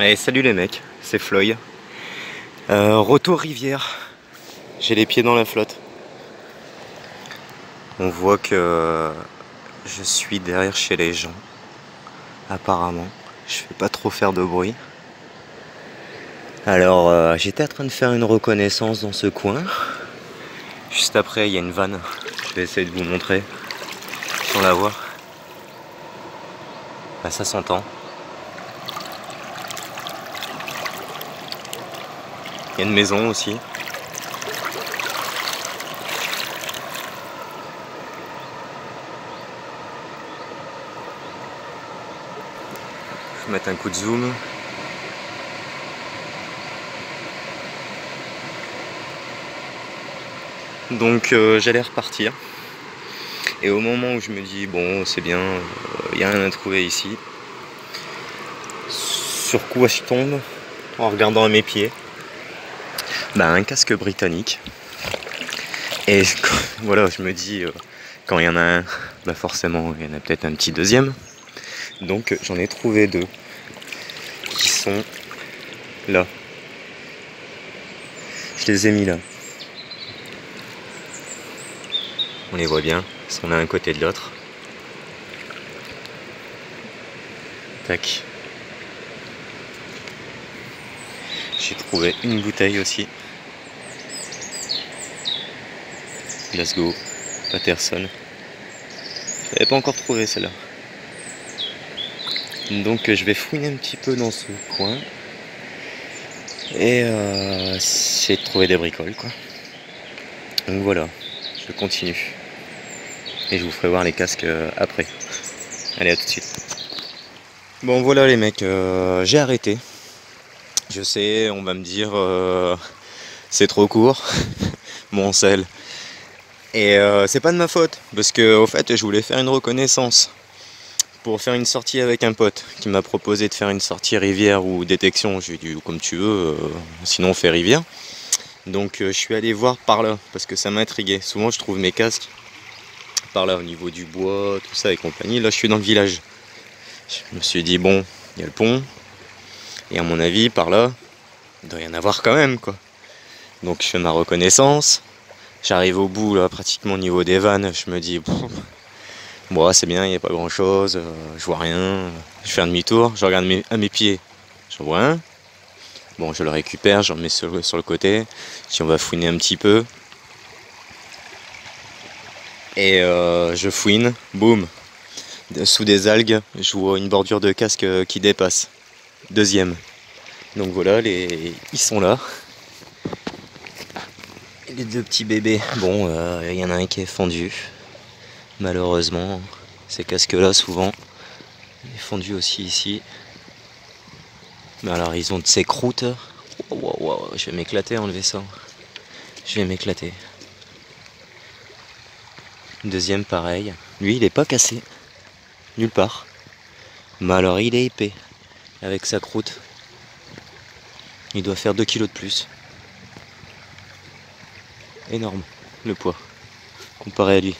Et salut les mecs, c'est Floyd. Retour rivière. J'ai les pieds dans la flotte. On voit que je suis derrière chez les gens. Apparemment, je fais pas trop faire de bruit. Alors, j'étais en train de faire une reconnaissance dans ce coin. Juste après, il y a une vanne. Je vais essayer de vous montrer sans la voir. Bah, ça s'entend. Il y a une maison aussi. Je vais mettre un coup de zoom. Donc j'allais repartir. Et au moment où je me dis bon c'est bien, il n'y a rien à trouver ici. Sur quoi je tombe en regardant à mes pieds? Bah, un casque britannique. Et voilà, je me dis quand il y en a un, bah forcément il y en a peut-être un petit deuxième. Donc j'en ai trouvé deux qui sont là. Je les ai mis là. On les voit bien, ils sont l'un à côté de l'autre. Tac. J'ai trouvé une bouteille aussi. Glasgow, Patterson. Je l'avais pas encore trouvé celle-là. Donc je vais fouiner un petit peu dans ce coin. Et essayer de trouver des bricoles quoi. Donc voilà, je continue. Et je vous ferai voir les casques après. Allez, à tout de suite. Bon voilà les mecs, j'ai arrêté. Je sais, on va me dire c'est trop court, mon sel. Et c'est pas de ma faute, parce que au fait je voulais faire une reconnaissance pour faire une sortie avec un pote qui m'a proposé de faire une sortie rivière ou détection. J'ai dit comme tu veux, sinon on fait rivière. Donc je suis allé voir par là, parce que ça m'a intrigué. Souvent je trouve mes casques par là, au niveau du bois, tout ça et compagnie. Là je suis dans le village. Je me suis dit bon, il y a le pont, et à mon avis par là, il doit y en avoir quand même quoi. Donc je fais ma reconnaissance. J'arrive au bout là, pratiquement au niveau des vannes, je me dis bon c'est bien, il n'y a pas grand chose, je vois rien, je fais un demi-tour, je regarde à mes pieds, je vois un. Bon je le récupère, je le mets sur le côté, si on va fouiner un petit peu. Et je fouine, boum, sous des algues, je vois une bordure de casque qui dépasse. Deuxième. Donc voilà, ils sont là. Et les deux petits bébés, bon, il y en a un qui est fendu. Malheureusement, ces casques-là, souvent, il est fendu aussi ici. Mais alors, ils ont de ces croûtes. Wow, je vais m'éclater à enlever ça. Je vais m'éclater. Deuxième, pareil. Lui, il est pas cassé. Nulle part. Mais alors, il est épais. Avec sa croûte. Il doit faire 2 kilos de plus. Énorme, le poids. Comparé à lui.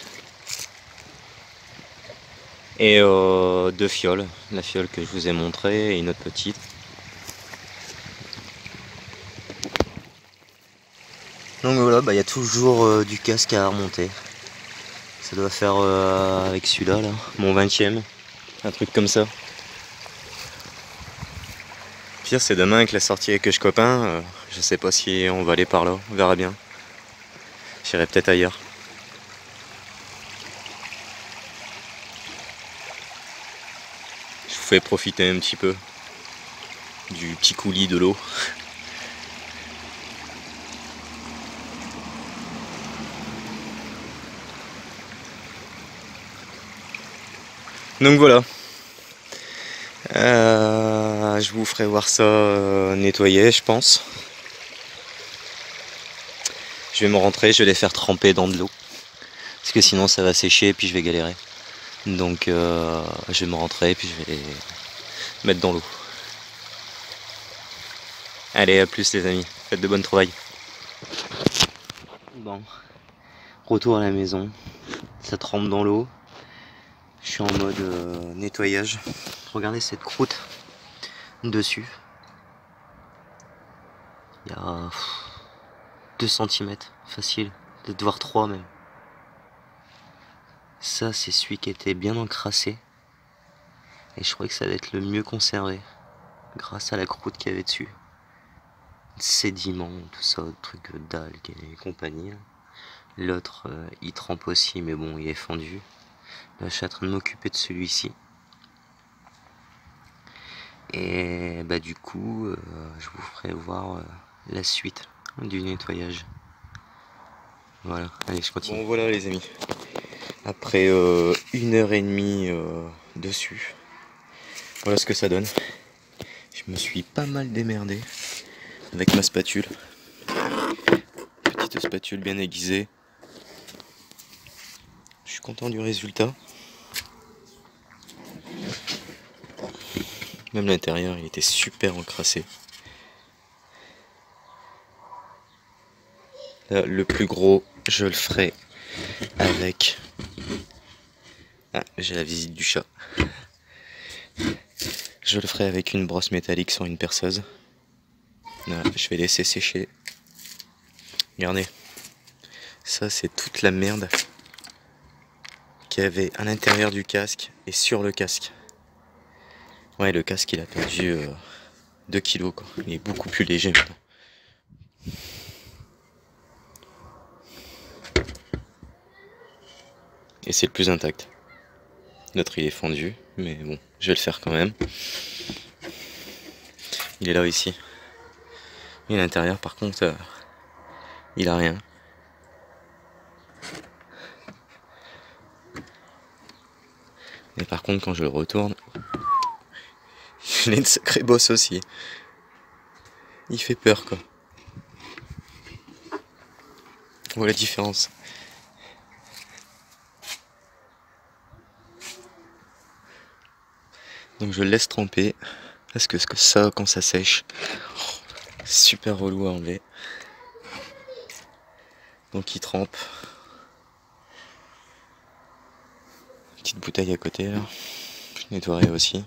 Et deux fioles. La fiole que je vous ai montrée et une autre petite. Donc voilà, bah, y a toujours du casque à remonter. Ça doit faire avec celui-là, là, mon 20e. Un truc comme ça. Pire, c'est demain avec la sortie avec je copain. Je sais pas si on va aller par là. On verra bien. J'irai peut-être ailleurs. Je vous fais profiter un petit peu du petit coulis de l'eau. Donc voilà. Je vous ferai voir ça nettoyer, je pense. Je vais me rentrer, je vais les faire tremper dans de l'eau. Parce que sinon ça va sécher et puis je vais galérer. Donc je vais me rentrer et puis je vais les mettre dans l'eau. Allez, à plus les amis. Faites de bonnes trouvailles. Bon. Retour à la maison. Ça trempe dans l'eau. Je suis en mode nettoyage. Regardez cette croûte dessus. Il y a 2 cm facile, peut-être voire 3 même. Ça c'est celui qui était bien encrassé. Et je crois que ça va être le mieux conservé. Grâce à la croûte qu'il y avait dessus. Sédiments, tout ça, trucs d'algues et compagnie. L'autre il trempe aussi mais bon il est fendu. Là je suis en train de m'occuper de celui-ci. Et bah du coup je vous ferai voir la suite du nettoyage. Voilà, allez je continue. Bon voilà les amis. Après 1h30 dessus. Voilà ce que ça donne. Je me suis pas mal démerdé avec ma spatule. Petite spatule bien aiguisée. Je suis content du résultat. Même l'intérieur il était super encrassé. Là, le plus gros je le ferai avec... Ah, j'ai la visite du chat. Je le ferai avec une brosse métallique sur une perceuse. Là, je vais laisser sécher. Regardez. Ça c'est toute la merde qu'il y avait à l'intérieur du casque et sur le casque. Ouais, le casque il a perdu 2 kilos quoi. Il est beaucoup plus léger maintenant. Et c'est le plus intact. L'autre il est fendu, mais bon, je vais le faire quand même. Il est là ici. Et à l'intérieur par contre, il a rien. Mais par contre quand je le retourne, il a une sacrée bosse aussi. Il fait peur quoi. On voit la différence. Donc je le laisse tremper. Parce que ça, quand ça sèche, super relou à enlever. Donc il trempe. Petite bouteille à côté là. Je nettoierai aussi.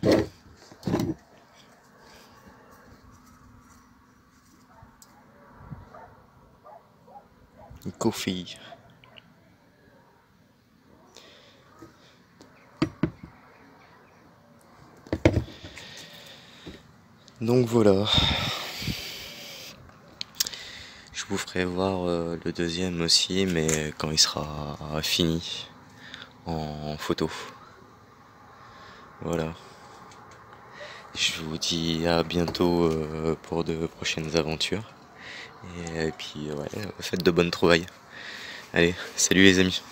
Coffee. Donc voilà. Je vous ferai voir le deuxième aussi, mais quand il sera fini en photo. Voilà. Je vous dis à bientôt pour de prochaines aventures. Et puis ouais, faites de bonnes trouvailles. Allez, salut les amis.